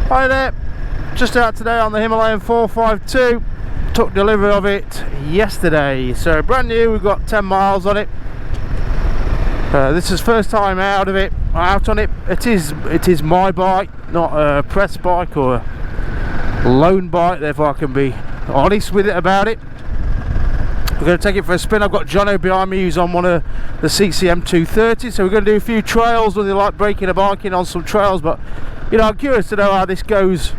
Hi there, just out today on the Himalayan 452. Took delivery of it yesterday, so brand new. We've got 10 miles on it. This is first time out on it. It is my bike, not a press bike or a loan bike, therefore I can be honest with it about it. We're going to take it for a spin. I've got Jono behind me who's on one of the CCM MT230, so we're going to do a few trails. Whether you like breaking a bike in on some trails, but you know, I'm curious to know how this goes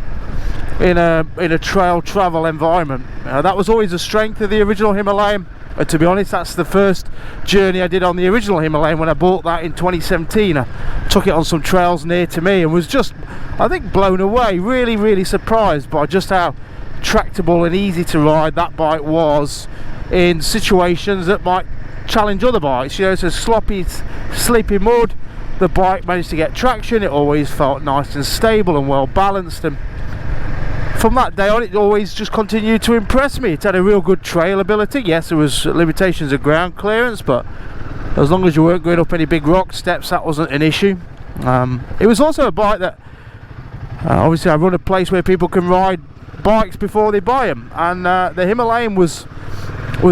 in a trail travel environment. That was always the strength of the original Himalayan, and to be honest, that's the first journey I did on the original Himalayan when I bought that in 2017. I took it on some trails near to me and was just, I think, blown away, really surprised by just how tractable and easy to ride that bike was in situations that might challenge other bikes. You know, so sloppy, sleepy mud, the bike managed to get traction. It always felt nice and stable and well balanced, and from that day on it always just continued to impress me. It had a real good trail ability. Yes, there was limitations of ground clearance, but as long as you weren't going up any big rock steps, that wasn't an issue. It was also a bike that obviously I run a place where people can ride bikes before they buy them, and the Himalayan was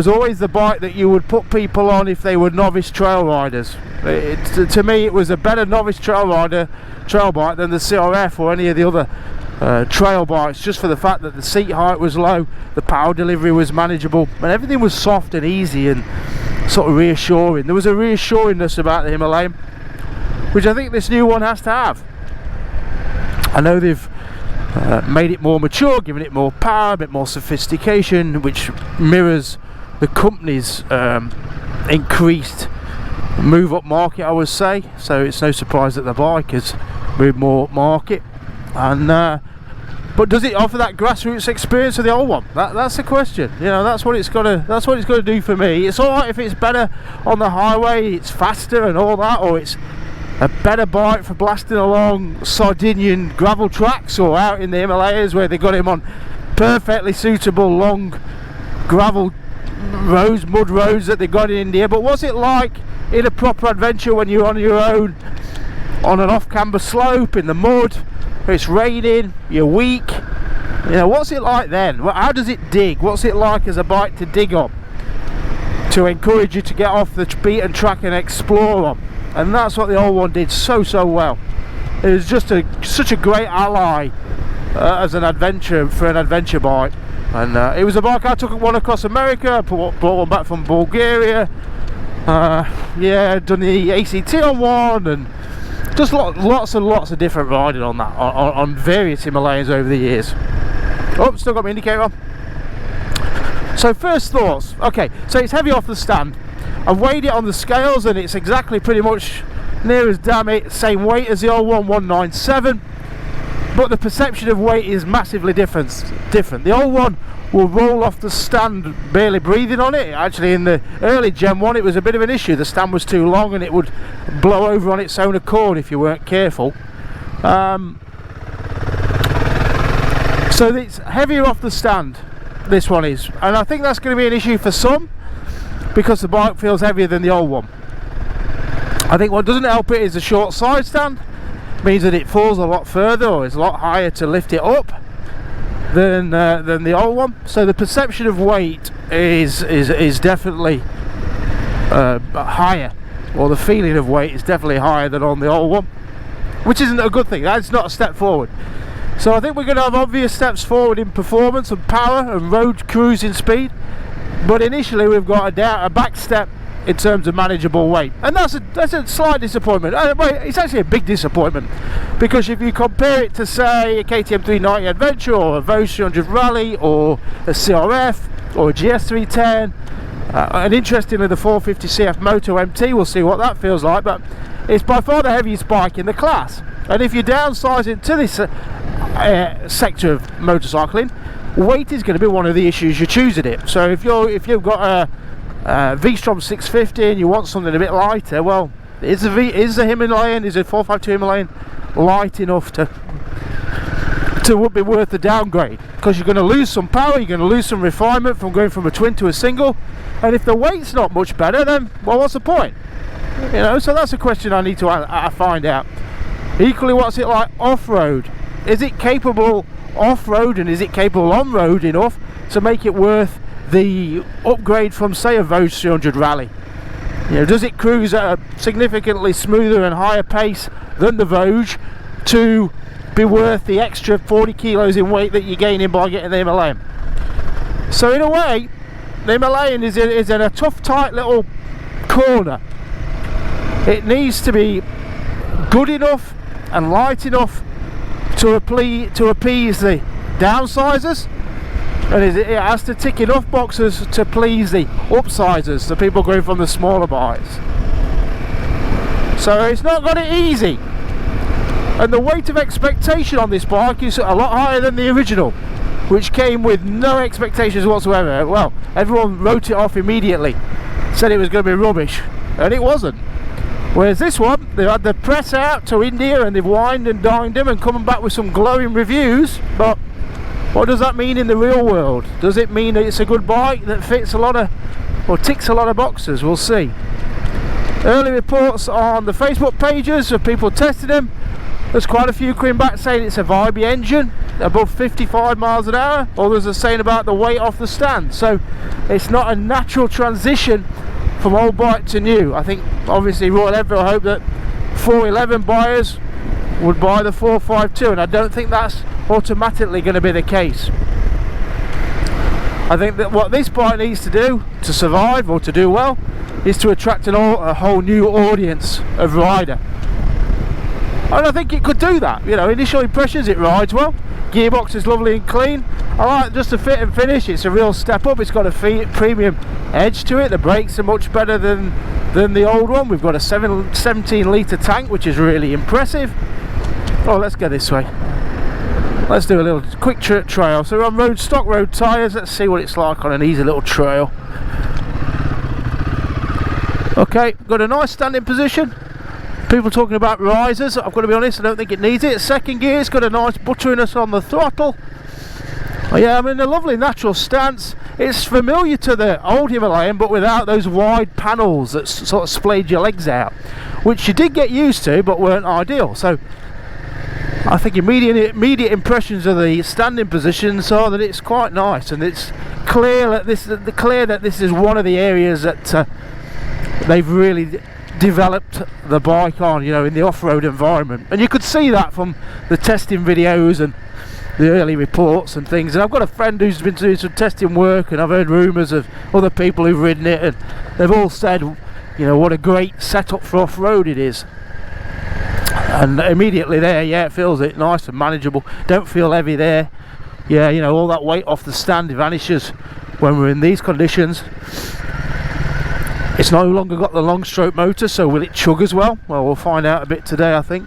always the bike that you would put people on if they were novice trail riders. To me, it was a better novice trail bike than the CRF or any of the other trail bikes, just for the fact that the seat height was low, the power delivery was manageable, and everything was soft and easy and sort of reassuring. There was a reassuringness about the Himalayan, which I think this new one has to have. I know they've made it more mature, given it more power, a bit more sophistication, which mirrors the company's increased move up market, I would say. So it's no surprise that the bike has moved more market. And but does it offer that grassroots experience of the old one? That's the question. You know, that's what it's got to do for me. It's all right if it's better on the highway, it's faster and all that, or it's a better bike for blasting along Sardinian gravel tracks or out in the Himalayas where they got him on perfectly suitable long gravel roads, mud roads that they got in India. But what's it like in a proper adventure when you're on your own on an off-camber slope in the mud, it's raining, you're weak? You know, what's it like then? How does it dig? What's it like as a bike to dig on, to encourage you to get off the beaten track and explore on? And that's what the old one did so well. It was just such a great ally as an adventure bike. And it was a bike I took one across America, brought one back from Bulgaria. Yeah, done the ACT on one, and just lots and lots of different riding on that, on various Himalayas over the years. Oh, still got my indicator on. So first thoughts. Okay, so it's heavy off the stand. I've weighed it on the scales and it's exactly pretty much near as damn it same weight as the old one, 197. But the perception of weight is massively different. The old one will roll off the stand barely breathing on it. Actually, in the early Gen 1 it was a bit of an issue. The stand was too long and it would blow over on its own accord if you weren't careful. So it's heavier off the stand, this one is, and I think that's going to be an issue for some, because the bike feels heavier than the old one. I think what doesn't help it is the short side stand. Means that it falls a lot further, or is a lot higher to lift it up than the old one. So the perception of weight is definitely higher, or the feeling of weight is definitely higher than on the old one, which isn't a good thing. That's not a step forward. So I think we're going to have obvious steps forward in performance and power and road cruising speed, but initially we've got a back step in terms of manageable weight, and that's a slight disappointment. It's actually a big disappointment, because if you compare it to, say, a KTM 390 Adventure or a Voge 300 Rally or a CRF or a GS310, and interestingly the 450 CF Moto MT, we'll see what that feels like, but it's by far the heaviest bike in the class. And if you downsize into this sector of motorcycling, weight is going to be one of the issues you choose at it. So if you've got a V-Strom 650 and you want something a bit lighter, well, is the 452 Himalayan light enough to be worth the downgrade? Because you're going to lose some power, you're going to lose some refinement from going from a twin to a single, and if the weight's not much better, then well, what's the point? You know, so that's a question I need to find out. Equally, what's it like off-road? is it capable off-road and is it capable on-road enough to make it worth the upgrade from, say, a Voge 300 Rally? You know, does it cruise at a significantly smoother and higher pace than the Voge to be worth the extra 40 kilos in weight that you're gaining by getting the Himalayan? So in a way, the Himalayan is in a tough, tight little corner. It needs to be good enough and light enough to appease the downsizers, and it has to tick enough boxes to please the upsizers, the people going from the smaller bikes. So it's not got it easy, and the weight of expectation on this bike is a lot higher than the original, which came with no expectations whatsoever. Well, everyone wrote it off immediately, said it was going to be rubbish, and it wasn't. Whereas this one, they had the press out to India and they've wined and dined him and coming back with some glowing reviews. But what does that mean in the real world? Does it mean that it's a good bike that fits a lot of, or ticks a lot of boxes? We'll see. Early reports on the Facebook pages of people testing them, there's quite a few coming back saying it's a vibey engine above 55 miles an hour. Others are saying about the weight off the stand. So it's not a natural transition from old bike to new. I think obviously Royal Enfield hope that 411 buyers would buy the 452, and I don't think that's automatically going to be the case. I think that what this bike needs to do to survive or to do well is to attract a whole new audience of rider, and I think it could do that. You know, initial impressions, it rides well, gearbox is lovely and clean. I like just the fit and finish. It's a real step up. It's got a premium edge to it. The brakes are much better than the old one. We've got a 17 litre tank, which is really impressive. Oh, let's go this way. Let's do a little quick trail. So we're on stock road tyres. Let's see what it's like on an easy little trail. Okay, got a nice standing position. People talking about risers. I've got to be honest, I don't think it needs it. Second gear, it's got a nice butteriness on the throttle. Oh yeah, I'm in a lovely natural stance. It's familiar to the old Himalayan, but without those wide panels that sort of splayed your legs out, which you did get used to, but weren't ideal. So I think immediate impressions of the standing positions are that it's quite nice, and it's clear that this is one of the areas that they've really developed the bike on, you know, in the off-road environment. And you could see that from the testing videos and the early reports and things. And I've got a friend who's been doing some testing work, and I've heard rumours of other people who've ridden it, and they've all said, you know, what a great setup for off-road it is. And immediately there, yeah, it feels it nice and manageable. Don't feel heavy there. Yeah, you know, all that weight off the stand vanishes when we're in these conditions. It's no longer got the long stroke motor, so will it chug as well? Well, we'll find out a bit today, I think.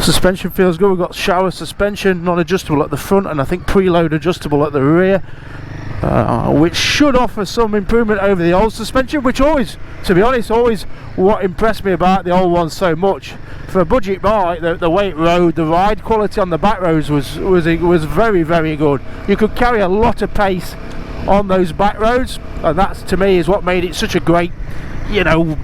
Suspension feels good. We've got shower suspension, non-adjustable at the front, and I think preload adjustable at the rear, which should offer some improvement over the old suspension, which always, to be honest, always what impressed me about the old one so much. For a budget bike, the way it rode, the ride quality on the back roads was very, very good. You could carry a lot of pace on those back roads, and that's, to me, is what made it such a great, you know,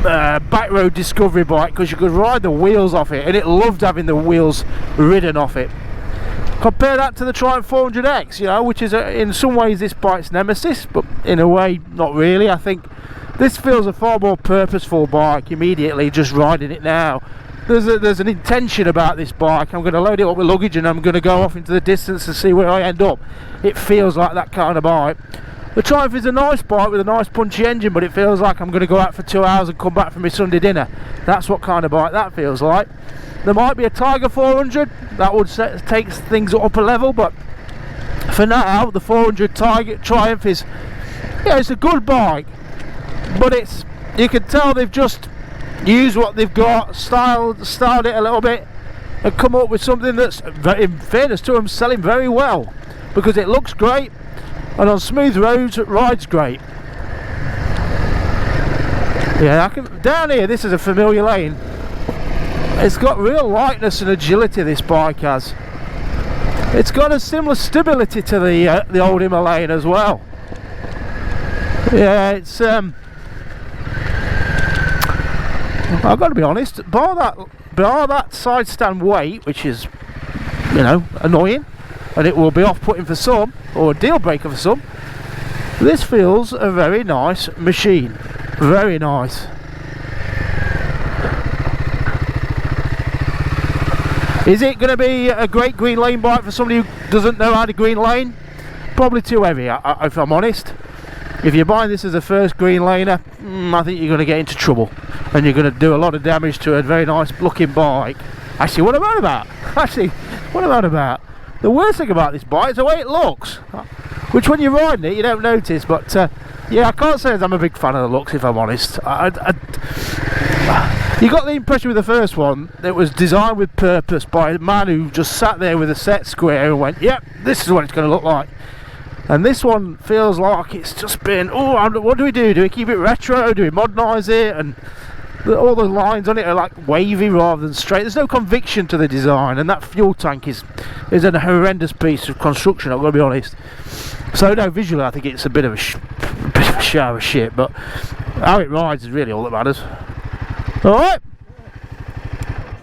back road discovery bike, because you could ride the wheels off it, and it loved having the wheels ridden off it. Compare that to the Triumph 400X, you know, which is in some ways this bike's nemesis, but in a way not really. I think this feels a far more purposeful bike immediately, just riding it now. There's an intention about this bike. I'm going to load it up with luggage and I'm going to go off into the distance and see where I end up. It feels like that kind of bike. The Triumph is a nice bike with a nice punchy engine, but it feels like I'm going to go out for 2 hours and come back for my Sunday dinner. That's what kind of bike that feels like. There might be a Tiger 400 that would take things up a level, but for now the 400 Triumph is, yeah, it's a good bike, but you can tell they've just used what they've got, styled it a little bit, and come up with something that's, in fairness to them, selling very well, because it looks great, and on smooth roads it rides great. Yeah, down here, this is a familiar lane. It's got real lightness and agility, this bike has. It's got a similar stability to the old Himalayan as well. Yeah, it's I've got to be honest, bar that side stand weight, which is, you know, annoying, and it will be off-putting for some, or a deal breaker for some, this feels a very nice machine. Very nice. Is it going to be a great green lane bike for somebody who doesn't know how to green lane? Probably too heavy, if I'm honest. If you're buying this as a first green laner, I think you're going to get into trouble, and you're going to do a lot of damage to a very nice looking bike. Actually, what am I on about? The worst thing about this bike is the way it looks, which when you're riding it you don't notice, but yeah, I can't say I'm a big fan of the looks, if I'm honest. You got the impression with the first one that it was designed with purpose by a man who just sat there with a set square and went, yep, this is what it's going to look like. And this one feels like it's just been, oh, what do we do? Do we keep it retro? Do we modernise it? And all the lines on it are like wavy rather than straight. There's no conviction to the design, and that fuel tank is a horrendous piece of construction, I've got to be honest. So no, visually I think it's a bit of a shower of shit, but how it rides is really all that matters. Alright?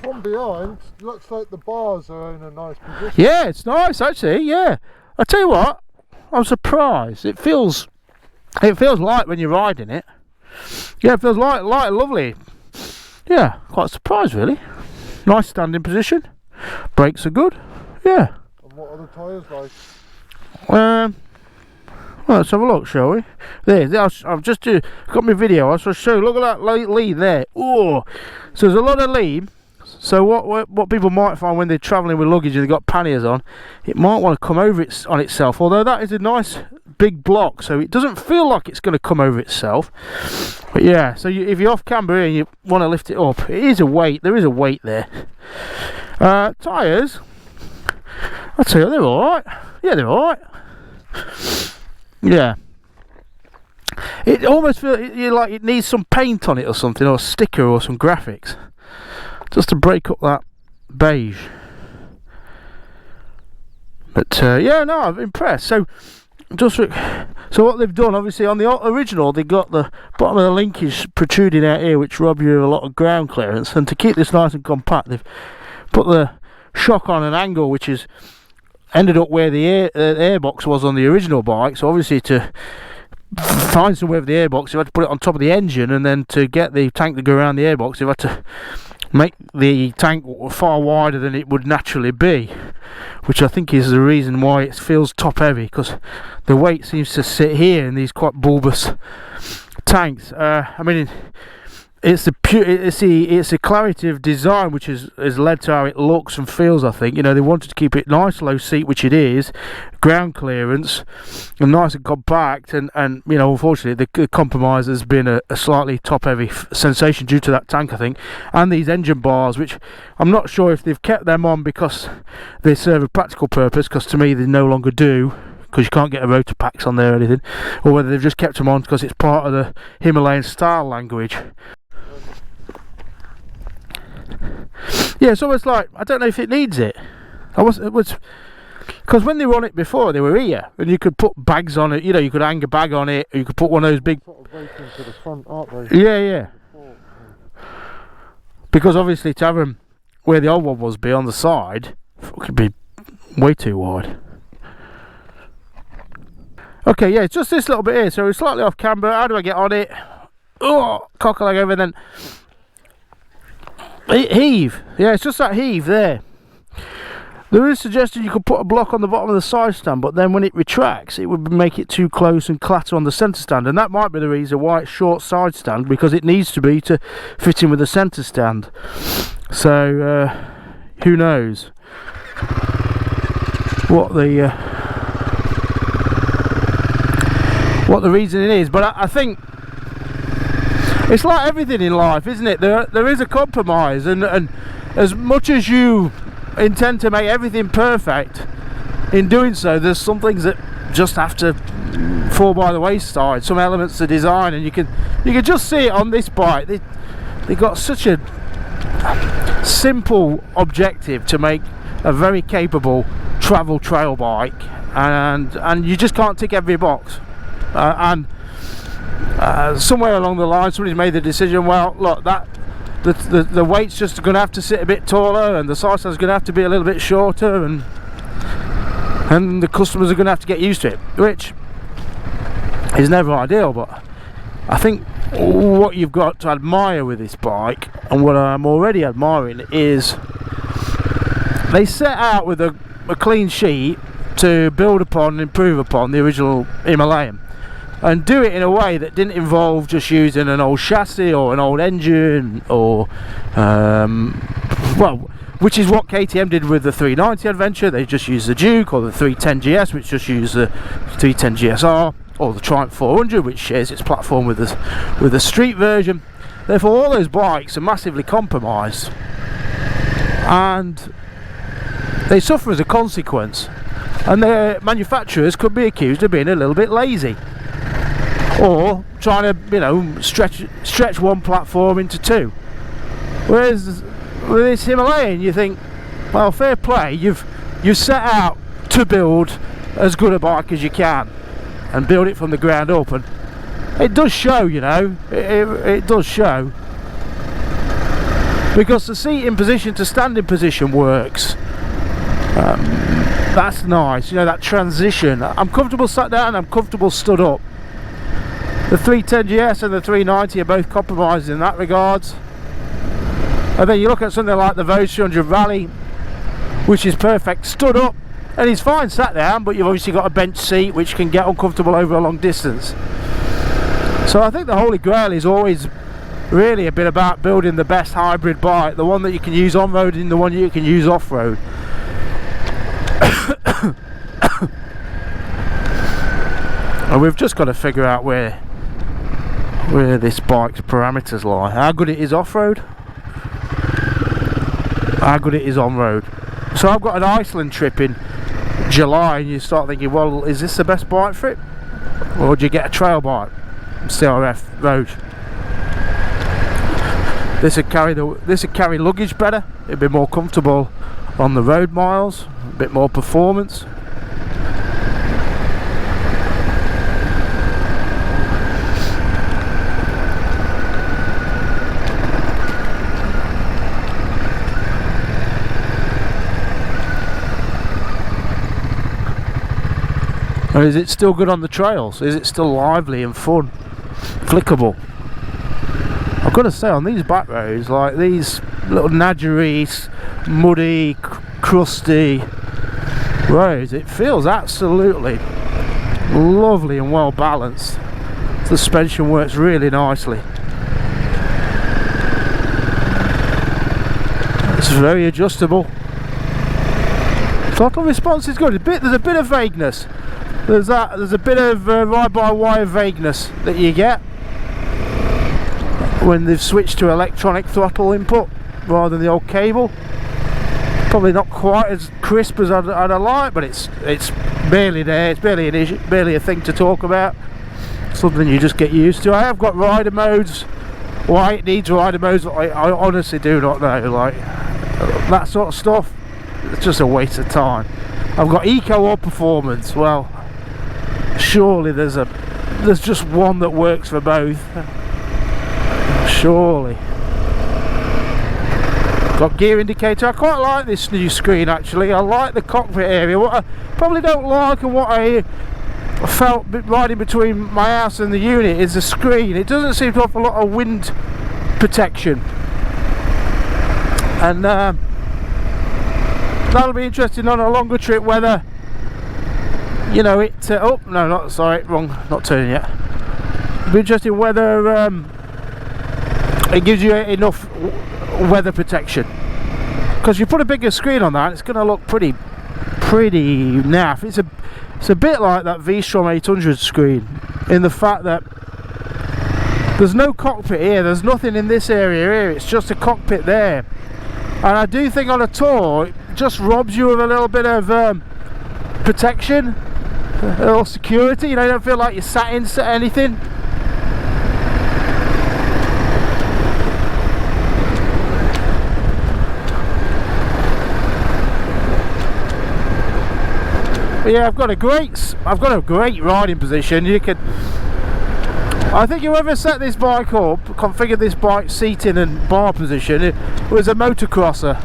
From behind, looks like the bars are in a nice position. Yeah, it's nice actually, yeah. I tell you what, I'm surprised. It feels light when you're riding it. Yeah, it feels light and lovely. Yeah, quite surprised really. Nice standing position. Brakes are good. Yeah. And what are the tyres like? Well, let's have a look, shall we? There, I've just got my video. I'll show you. Look at that lead there. Oh, so there's a lot of lead. So what people might find when they're travelling with luggage and they've got panniers on, it might want to come over on itself. Although that is a nice big block, so it doesn't feel like it's going to come over itself. But yeah, so if you're off camber and you want to lift it up, it is a weight. There is a weight there. Tyres, I'll tell you, they're all right. Yeah, they're all right. Yeah. It almost feels like it needs some paint on it or something, or a sticker or some graphics, just to break up that beige. But yeah, no, I'm impressed. So what they've done, obviously on the original they got the bottom of the linkage protruding out here, which rob you of a lot of ground clearance, and to keep this nice and compact they've put the shock on an angle which is ended up where the airbox was on the original bike. So obviously to find somewhere for the airbox you had to put it on top of the engine, and then to get the tank to go around the airbox you had to make the tank far wider than it would naturally be, which I think is the reason why it feels top heavy, because the weight seems to sit here in these quite bulbous tanks. I mean, it's the clarity of design which has led to how it looks and feels. I think, you know, they wanted to keep it nice low seat, which it is, ground clearance, and nice and compact, and you know, unfortunately the compromise has been a slightly top heavy sensation due to that tank, I think, and these engine bars, which I'm not sure if they've kept them on because they serve a practical purpose, because to me they no longer do, because you can't get a rotor packs on there or anything, or whether they've just kept them on because it's part of the Himalayan style language. Yeah, it's almost like, I don't know if it needs it. Because when they were on it before, they were here, and you could put bags on it. You know, you could hang a bag on it, or you could put one of those big. Sort of raking to the front, aren't they? Yeah, yeah. Because obviously to have them where the old one was be on the side, it could be way too wide. Okay, yeah, it's just this little bit here. So we're slightly off camber. How do I get on it? Oh, cock a leg over, then heave. Yeah, it's just that heave there. There is suggestion you could put a block on the bottom of the side stand, but then when it retracts it would make it too close and clatter on the centre stand, and that might be the reason why it's short side stand, because it needs to be to fit in with the centre stand. So who knows what the reasoning is, but I think it's like everything in life, isn't it? There is a compromise, and as much as you intend to make everything perfect, in doing so there's some things that just have to fall by the wayside, some elements of design, and you can just see it on this bike. They got such a simple objective to make a very capable travel trail bike, and you just can't tick every box, and somewhere along the line somebody's made the decision, well look, the weight's just going to have to sit a bit taller, and the side is going to have to be a little bit shorter, and the customers are going to have to get used to it, which is never ideal. But I think what you've got to admire with this bike, and what I'm already admiring, is they set out with a clean sheet to build upon and improve upon the original Himalayan, and do it in a way that didn't involve just using an old chassis or an old engine, or well, which is what KTM did with the 390 Adventure. They just used the Duke, or the 310 GS, which just used the 310 GSR, or the Triumph 400, which shares its platform with the street version. Therefore, all those bikes are massively compromised, and they suffer as a consequence. And their manufacturers could be accused of being a little bit lazy, or trying to, you know, stretch one platform into two. Whereas with this Himalayan, you think, well, fair play, you've set out to build as good a bike as you can, and build it from the ground up, and it does show, you know, it does show, because the seating position to standing position works. That's nice, you know, that transition. I'm comfortable sat down, I'm comfortable stood up. The 310 GS and the 390 are both compromised in that regards. And then you look at something like the Voge 200 Rally, which is perfect stood up, and it's fine sat down, but you've obviously got a bench seat which can get uncomfortable over a long distance. So I think the holy grail is always really a bit about building the best hybrid bike, the one that you can use on-road and the one you can use off-road. And we've just got to figure out where this bike's parameters lie. How good it is off-road, how good it is on-road. So I've got an Iceland trip in July, and you start thinking, well, is this the best bike for it, or do you get a trail bike, CRF Voge? This would carry luggage better, it'd be more comfortable on the road miles, a bit more performance. And is it still good on the trails? Is it still lively and fun, flickable? I've got to say, on these back roads, like these little nadgery, muddy, crusty roads, it feels absolutely lovely and well balanced. The suspension works really nicely. It's very adjustable. Throttle response is good. There's a bit of vagueness. There's a bit of ride-by-wire vagueness that you get when they've switched to electronic throttle input rather than the old cable. Probably not quite as crisp as I'd like, but it's barely there. It's barely an issue, barely a thing to talk about. Something you just get used to. I have got rider modes. Why it needs rider modes, I honestly do not know. Like that sort of stuff, it's just a waste of time. I've got eco or performance. Well, surely there's just one that works for both. Surely. Got gear indicator. I quite like this new screen actually. I like the cockpit area. What I probably don't like, and what I felt riding between my house and the unit, is the screen. It doesn't seem to offer a lot of wind protection, and that'll be interesting on a longer trip whether, you know, it oh no, not sorry, wrong, not turning yet. It'll be interesting whether it gives you enough weather protection, because you put a bigger screen on that, it's going to look pretty naff. It's a bit like that V-Strom 800 screen, in the fact that there's no cockpit here, there's nothing in this area here, it's just a cockpit there. And I do think on a tour it just robs you of a little bit of protection, a little security. You know, you don't feel like you're sat into anything. But yeah, I've got a great riding position. You could I think whoever set this bike up, configured this bike seating and bar position, it was a motocrosser,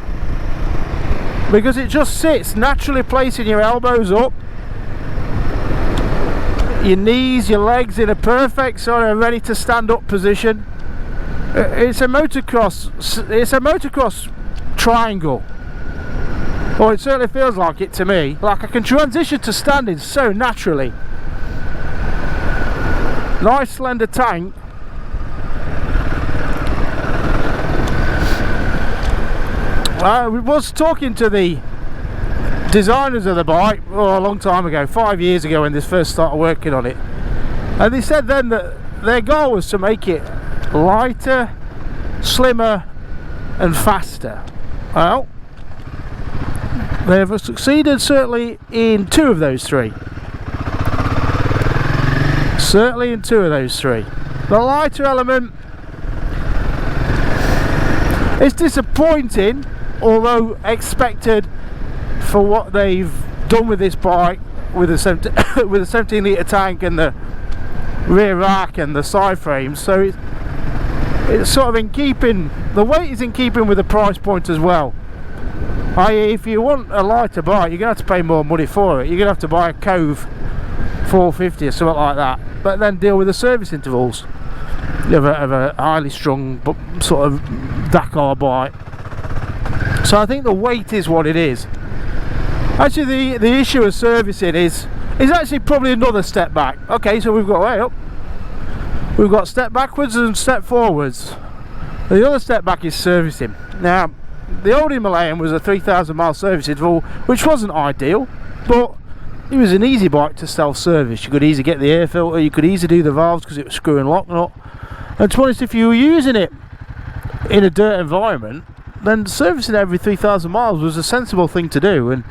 because it just sits naturally, placing your elbows up, your knees, your legs in a perfect sort of ready to stand up position. It's a motocross. It's a motocross triangle. Or it certainly feels like it to me. Like I can transition to standing so naturally. Nice slender tank. I was talking to the designers of the bike a long time ago, 5 years ago, when they first started working on it, and they said then that their goal was to make it lighter, slimmer and faster. Well, they have succeeded certainly in two of those three. Certainly in two of those three. The lighter element is disappointing, although expected for what they've done with this bike, with a 17 litre tank and the rear rack and the side frames. So it's sort of in keeping, the weight is in keeping with the price point as well. I.e., if you want a lighter bike, you're going to have to pay more money for it. You're going to have to buy a Cove 450 or something like that, but then deal with the service intervals of a highly strung sort of Dakar bike. So I think the weight is what it is. Actually, the issue of servicing is actually probably another step back. Okay, so we've got way up, we've got step backwards and step forwards. The other step back is servicing. Now, the old Himalayan was a 3,000 mile service interval, which wasn't ideal, but it was an easy bike to self-service. You could easily get the air filter, you could easily do the valves because it was screw and lock nut. And to be honest, if you were using it in a dirt environment, then servicing every 3,000 miles was a sensible thing to do. And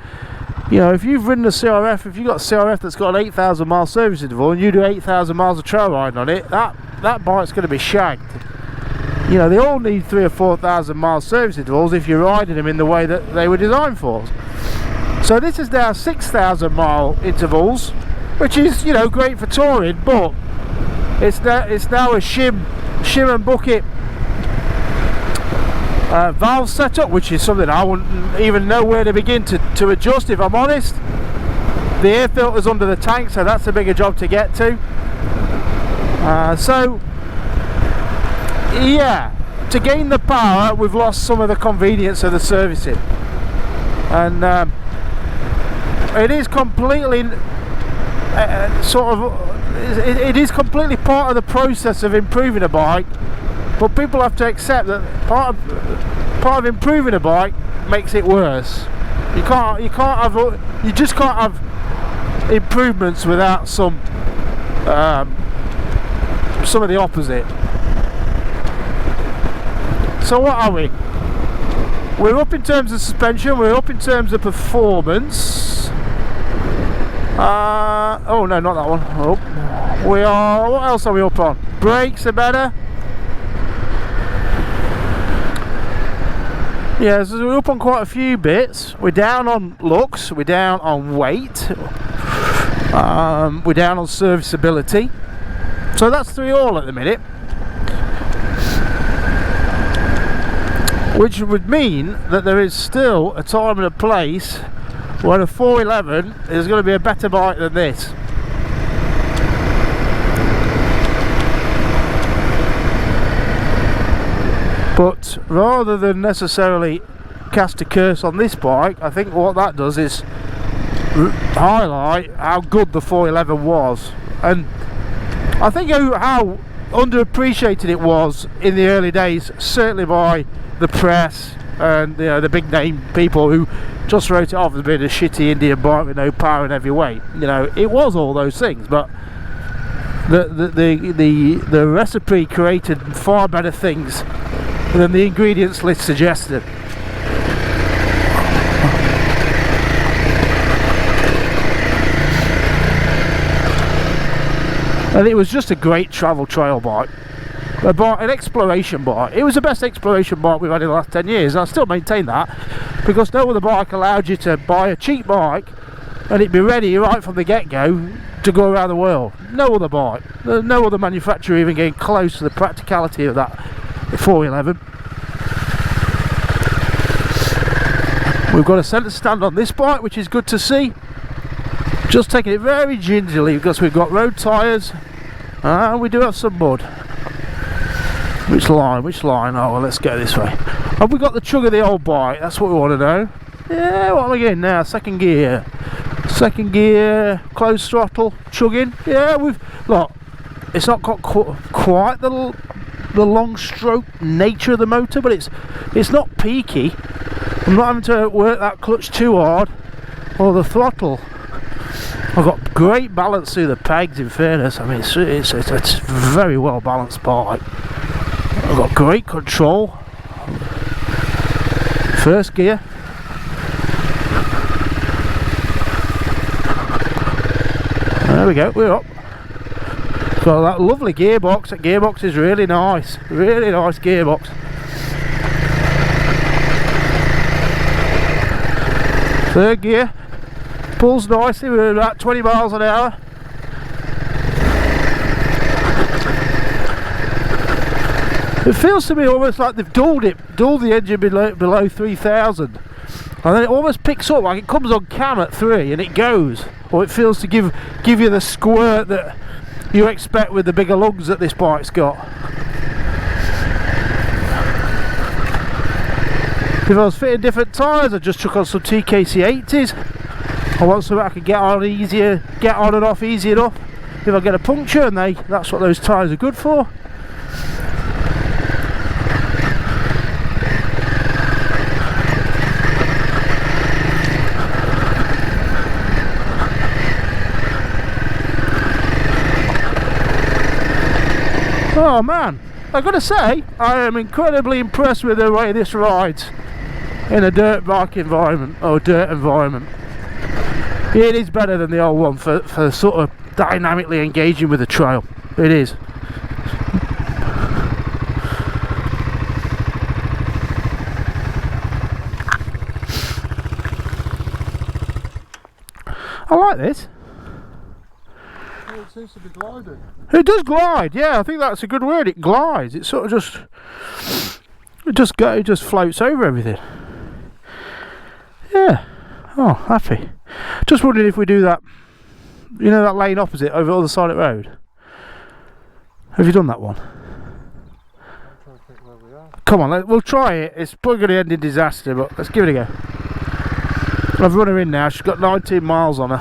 you know, if you've ridden a CRF, if you've got a CRF that's got an 8,000 mile service interval and you do 8,000 miles of trail riding on it, that bike's going to be shagged. You know, they all need 3,000 or 4,000 mile service intervals if you're riding them in the way that they were designed for. So this is now 6,000 mile intervals, which is, you know, great for touring, but it's now a shim and bucket valve setup, which is something I wouldn't even know where to begin to adjust, if I'm honest. The air filter's under the tank, so that's a bigger job to get to. So yeah, to gain the power, we've lost some of the convenience of the servicing, and it is completely it is completely part of the process of improving a bike. But people have to accept that part of improving a bike makes it worse. You just can't have improvements without some of the opposite. So what are we? We're up in terms of suspension, we're up in terms of performance. Oh no, not that one. Oh, we are. What else are we up on? Brakes are better. Yeah, so we're up on quite a few bits. We're down on looks, we're down on weight, we're down on serviceability. So that's 3 all at the minute. Which would mean that there is still a time and a place where a 411 is going to be a better bike than this. But rather than necessarily cast a curse on this bike, I think what that does is highlight how good the 411 was, and I think how underappreciated it was in the early days, certainly by the press and, you know, the big name people who just wrote it off as being a shitty Indian bike with no power and heavy weight. You know, it was all those things, but the recipe created far better things than the ingredients list suggested. And it was just a great travel trail bike, an exploration bike. It was the best exploration bike we've had in the last 10 years, and I still maintain that, because no other bike allowed you to buy a cheap bike and it'd be ready right from the get-go to go around the world. No other bike, no other manufacturer even getting close to the practicality of that 411. We've got a centre stand on this bike, which is good to see. Just taking it very gingerly because we've got road tyres and we do have some mud. Which line? Oh well, let's go this way. Have we got the chug of the old bike? That's what we want to know. Yeah, what am I getting now? Second gear, closed throttle, chugging. Yeah, look, it's not got quite the long stroke nature of the motor, but it's not peaky. I'm not having to work that clutch too hard or the throttle. I've got great balance through the pegs, in fairness. I mean, it's a very well balanced bike. I've got great control. First gear. There we go, we're up. Got that lovely gearbox. That gearbox is really nice gearbox. Third gear. Pulls nicely, we're about 20 miles an hour. It feels to me almost like they've dulled the engine below 3,000, and then it almost picks up, like it comes on cam at 3 and it goes, or it feels to give you the squirt that you expect with the bigger lugs that this bike's got. If I was fitting different tyres, I just chuck on some TKC 80s. I want something I can get on and off easy enough. If I get a puncture, and that's what those tyres are good for. Oh man, I've got to say, I am incredibly impressed with the way this rides in a dirt bike environment, or dirt environment. It is better than the old one for sort of dynamically engaging with the trail. It is. I like this. Well, it seems to be gliding. It does glide, yeah, I think that's a good word. It glides. It sort of it just floats over everything. Yeah. Oh, happy. Just wondering if we do that, you know, that lane opposite over the other side of the road. Have you done that one? I'm trying to think where we are. Come on, we'll try it. It's probably going to end in disaster, but let's give it a go. I've run her in now. She's got 19 miles on her.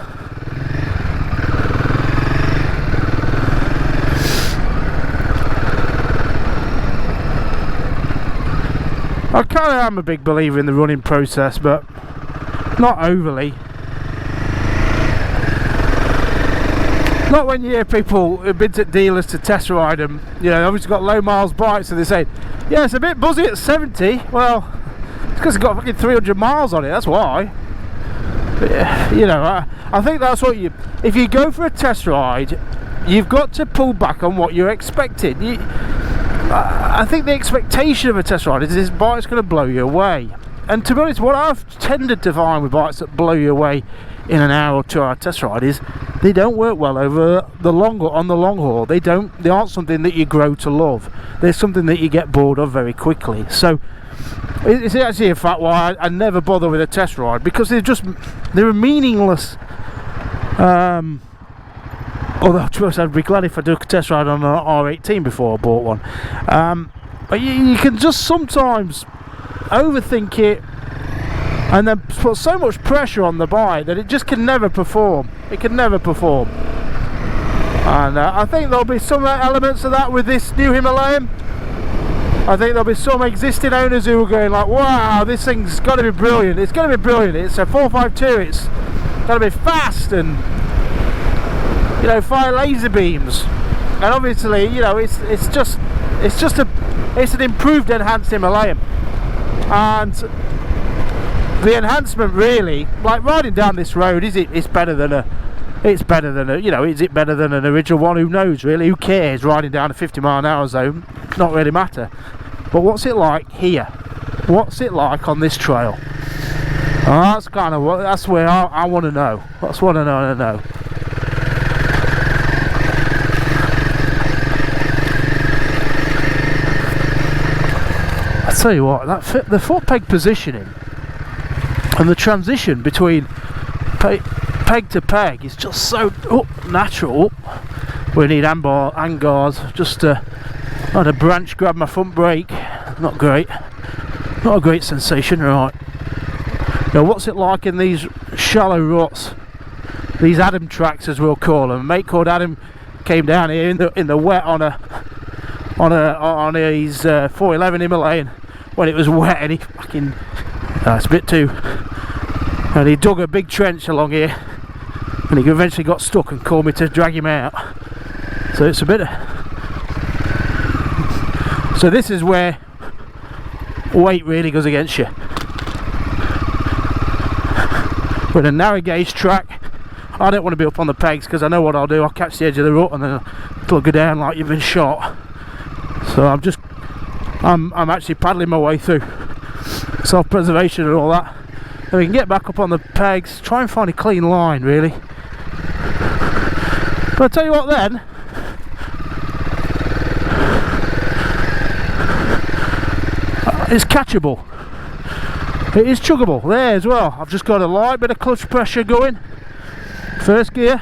I kind of am a big believer in the running process, but not overly. Not when you hear people who've been to dealers to test ride them, you know, obviously got low miles bikes, and they say, yeah, it's a bit buzzy at 70. Well, it's because it's got fucking 300 miles on it, that's why. But, you know, I think that's what if you go for a test ride, you've got to pull back on what you're expecting. I think the expectation of a test ride is this bike's going to blow you away. And to be honest, what I've tended to find with bikes that blow you away in an hour or 2 hour test ride is they don't work well on the long haul. They aren't something that you grow to love. They're something that you get bored of very quickly. So it's actually a fact why I never bother with a test ride, because they're meaningless. Although to be honest, I'd be glad if I do a test ride on an R18 before I bought one. But you can just sometimes overthink it and then put so much pressure on the bike that it just can never perform. It can never perform. And I think there'll be some elements of that with this new Himalayan. I think there'll be some existing owners who are going like, wow, this thing's got to be brilliant. It's going to be brilliant. It's a 452. It's got to be fast and, you know, fire laser beams. And obviously, you know, it's an improved, enhanced Himalayan. And the enhancement really, like riding down this road, it's better than a, you know, is it better than an original one? Who knows really? Who cares? Riding down a 50 mile an hour zone, not really matter. But what's it like here? What's it like on this trail? Oh, that's kind of what. That's where I want to know. That's what I want to know. I tell you what, the foot peg positioning and the transition between peg to peg is just so natural. We need handguards. Just had a branch grab my front brake. Not great. Not a great sensation, right? Now, what's it like in these shallow ruts? These Adam tracks, as we'll call them. A mate called Adam came down here in the wet on his 411 Himalayan when it was wet, and he fucking it's a bit too. And he dug a big trench along here, and he eventually got stuck and called me to drag him out. So it's a bit of, so this is where weight really goes against you. With a narrow gauge track, I don't want to be up on the pegs, because I know what I'll do. I'll catch the edge of the rut and then it'll go down like you've been shot. So I'm actually paddling my way through, self-preservation and all that. And we can get back up on the pegs, try and find a clean line really. But I'll tell you what then, it's catchable. It is chuggable there as well. I've just got a light bit of clutch pressure going. First gear.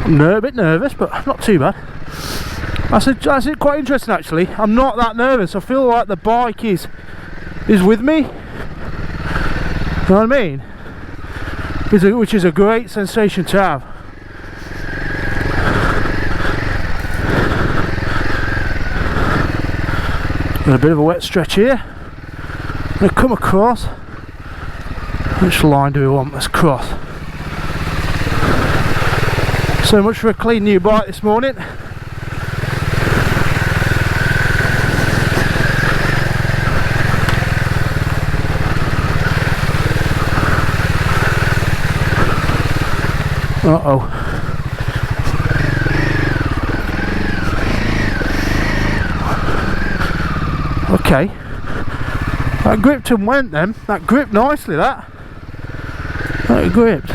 I'm a bit nervous, but not too bad. That's it, quite interesting actually. I'm not that nervous. I feel like the bike is with me. You know what I mean? Which is a great sensation to have. Got a bit of a wet stretch here. I'm going to come across. Which line do we want? Let's cross. So much for a clean new bike this morning. Uh-oh. Okay. That gripped and went then. That gripped nicely, that gripped.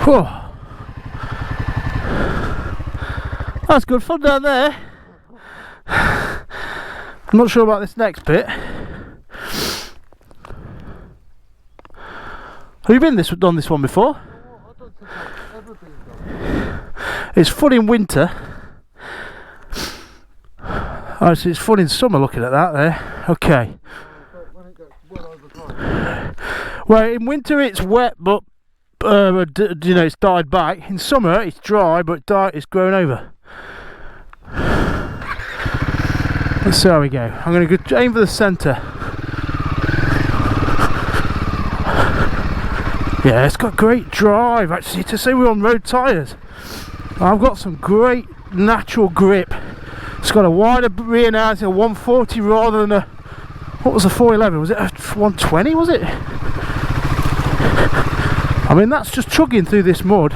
Whew. That's good fun down there. I'm not sure about this next bit. Have you done this one before? I don't think I've ever been done. It's fun in winter. Oh, so it's fun in summer looking at that there. Okay. When it gets well over time. Well, in winter it's wet, but you know, it's died back. In summer it's dry, but it's grown over. Let's see how we go. I'm going to aim for the centre. Yeah, it's got great drive actually. To say we're on road tyres, I've got some great natural grip. It's got a wider rear now. It's a 140 rather than a, what was a 411? Was it a 120? Was it? I mean, that's just chugging through this mud.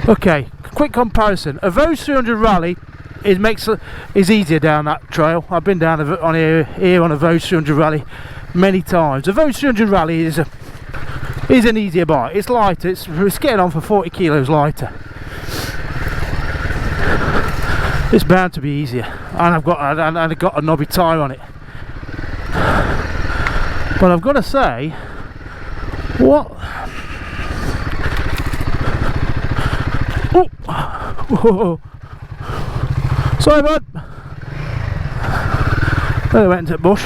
Okay, quick comparison. A Voge 300 Rally is easier down that trail. I've been down here on a Voge 300 Rally many times. A Voge 300 Rally is an easier bike. It's lighter. It's getting on for 40 kilos lighter. It's bound to be easier, and I've got a knobby tyre on it. But I've got to say, what? Oh. Sorry, bud. There I went into the bush.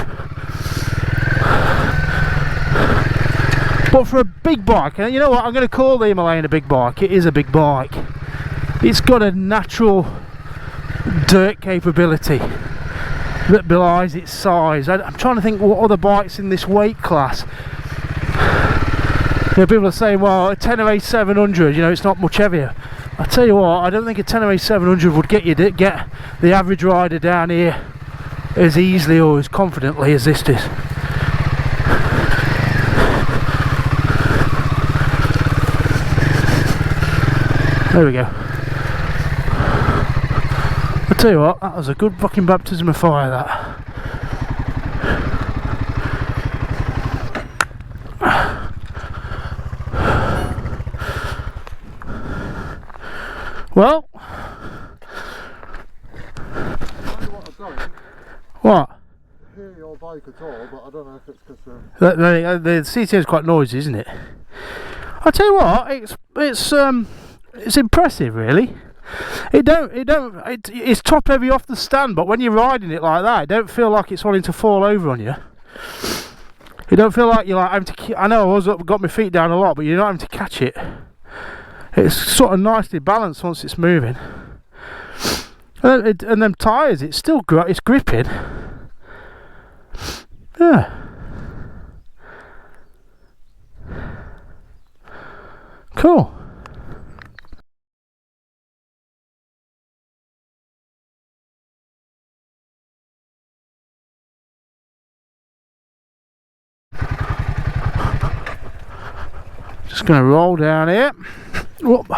But for a big bike, and you know what, I'm going to call the Himalayan a big bike. It is a big bike. It's got a natural dirt capability that belies its size. I'm trying to think what other bikes in this weight class. You know, people are saying, well, a 10 or a 700, you know, it's not much heavier. I tell you what, I don't think a 1008 700 would get the average rider down here as easily or as confidently as this does. There we go. I tell you what, that was a good fucking baptism of fire, that. Well, what? I hear your bike at all, but I don't know if it's because The CTM is quite noisy, isn't it? I tell you what, it's impressive, really. It's top heavy off the stand, but when you're riding it like that, it don't feel like it's wanting to fall over on you. You don't feel like you're like having to. I know I've got my feet down a lot, but you're not having to catch it. It's sort of nicely balanced once it's moving. And them tyres, it's still it's gripping. Yeah. Cool. Just going to roll down here. Whoop.